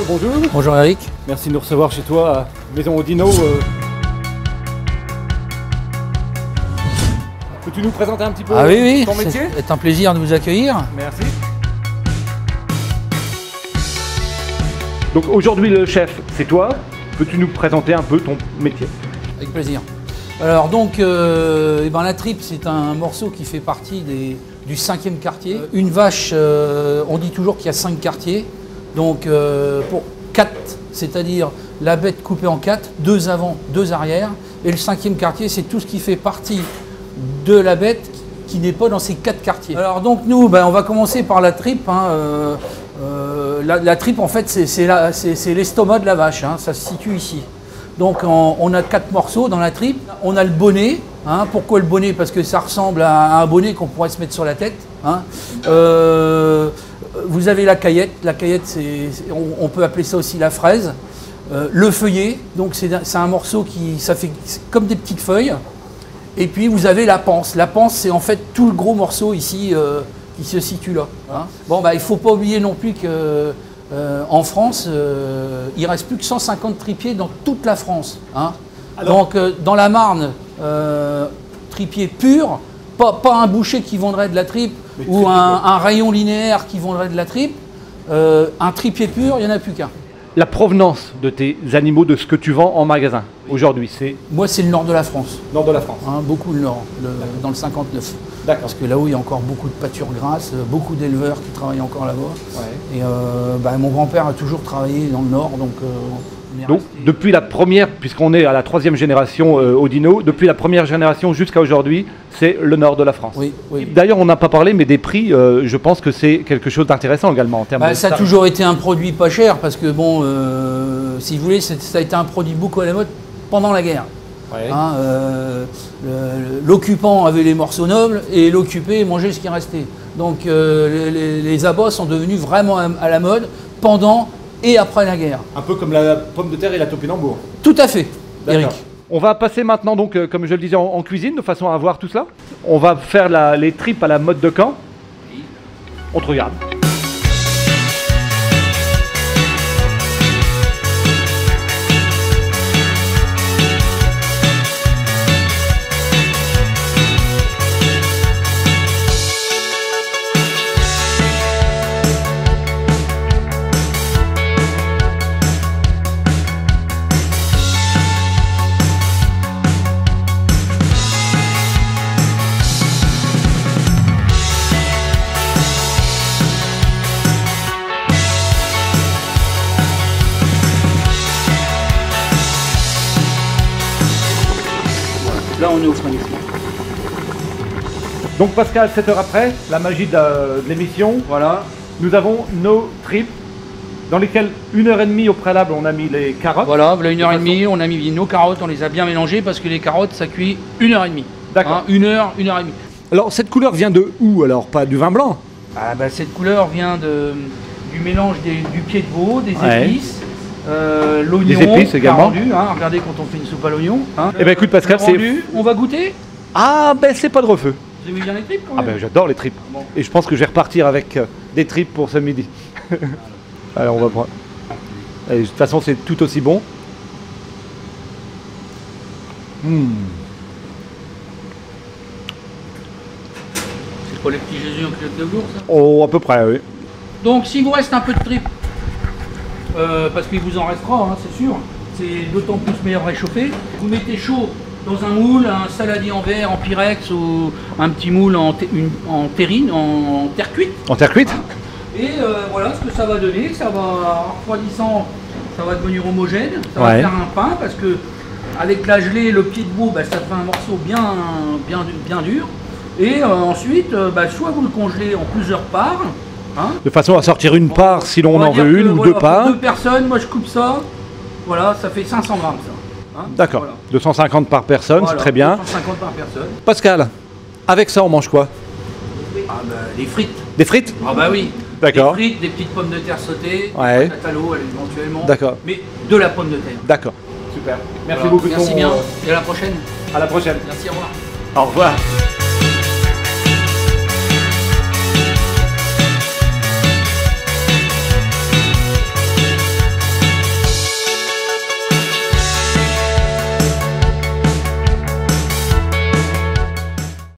bonjour. Bonjour Eric. Merci de nous recevoir chez toi à Maison Audino. Peux-tu nous présenter un petit peu ton métier? C'est un plaisir de vous accueillir. Merci. Donc aujourd'hui le chef, c'est toi. Peux-tu nous présenter un peu ton métier? Avec plaisir. Alors donc, la tripe, c'est un morceau qui fait partie du 5e quartier. Une vache, on dit toujours qu'il y a 5 quartiers. Donc pour 4, c'est-à-dire la bête coupée en 4, 2 avant, 2 arrière. Et le 5e quartier, c'est tout ce qui fait partie de la bête qui n'est pas dans ces 4 quartiers. Alors donc nous, on va commencer par la tripe. La tripe, en fait, c'est l'estomac de la vache, ça se situe ici. Donc on a 4 morceaux dans la tripe. On a le bonnet. Pourquoi le bonnet? Parce que ça ressemble à un bonnet qu'on pourrait se mettre sur la tête. Vous avez la caillette. La caillette, on peut appeler ça aussi la fraise. Le feuillet, donc c'est un morceau ça fait comme des petites feuilles. Et puis vous avez la panse. La panse, c'est en fait tout le gros morceau ici qui se situe là. Il ne faut pas oublier non plus que en France, il ne reste plus que 150 tripiers dans toute la France. Donc dans la Marne, tripier pur, pas un boucher qui vendrait de la tripe ou un rayon linéaire qui vendrait de la tripe. Un tripier pur, il n'y en a plus qu'un. La provenance de tes animaux, de ce que tu vends en magasin aujourd'hui, c'est? Moi, c'est le nord de la France. Nord de la France. Beaucoup le nord, dans le 59. D'accord. Parce que là-haut, il y a encore beaucoup de pâtures grasses, beaucoup d'éleveurs qui travaillent encore là-bas. Ouais. Et mon grand-père a toujours travaillé dans le nord, donc depuis la première, puisqu'on est à la 3e génération Audino, depuis la première génération jusqu'à aujourd'hui, c'est le nord de la France. Oui, oui. D'ailleurs, on n'a pas parlé, mais des prix, je pense que c'est quelque chose d'intéressant également en termes de... Ça a toujours été un produit pas cher, parce que si vous voulez, ça a été un produit beaucoup à la mode pendant la guerre. Ouais. L'occupant avait les morceaux nobles et l'occupé mangeait ce qui restait. Donc les abats sont devenus vraiment à la mode pendant et après la guerre. Un peu comme la pomme de terre et la topinambour. Tout à fait, Eric. On va passer maintenant, donc, comme je le disais, en cuisine, de façon à voir tout cela. On va faire les tripes à la mode de Caen. Oui. On te regarde. Là, on est au fond ici. Donc Pascal, 7 heures après, la magie de l'émission, voilà. Nous avons nos tripes dans lesquelles 1h30 au préalable, on a mis les carottes. Voilà, 1h30, on a mis nos carottes, on les a bien mélangées parce que les carottes, ça cuit 1h30. D'accord. 1h, 1h30. Alors cette couleur vient de où alors? Pas du vin blanc? Cette couleur vient du mélange du pied de veau, des épices. L'oignon, des épices également. Rendu, regardez quand on fait une soupe à l'oignon. Eh bien écoute Pascal, on va goûter. C'est pas de refeu. Vous aimez bien les tripes quand même? J'adore les tripes. Bon. Et je pense que je vais repartir avec des tripes pour ce midi. Alors on va prendre. Et, de toute façon c'est tout aussi bon. C'est pas les petits Jésus en culotte de velours, ça? Oh, à peu près, oui. Donc s'il vous reste un peu de tripes, parce qu'il vous en restera, c'est sûr, c'est d'autant plus meilleur réchauffé. Vous mettez chaud dans un moule, un saladier en verre, en pyrex ou un petit moule en terrine, en terre cuite. En terre cuite. Et voilà ce que ça va donner, ça va, en refroidissant, ça va devenir homogène, ça va faire un pain parce que avec la gelée, le pied de veau, ça fait un morceau bien dur. Et ensuite, soit vous le congelez en plusieurs parts. De façon à sortir une part si l'on en veut une ou deux parts. Pour 2 personnes, moi je coupe ça, voilà, ça fait 500 grammes ça. D'accord, voilà. 250 par personne, voilà, c'est très bien. 250 par personne. Pascal, avec ça on mange quoi? Les frites. Des frites? Oui. D'accord. Des frites, des petites pommes de terre sautées, ouais. Patate à l'eau éventuellement. D'accord. Mais de la pomme de terre. D'accord. Super. Merci beaucoup. Merci bien. Et à la prochaine. À la prochaine. Merci, au revoir. Au revoir.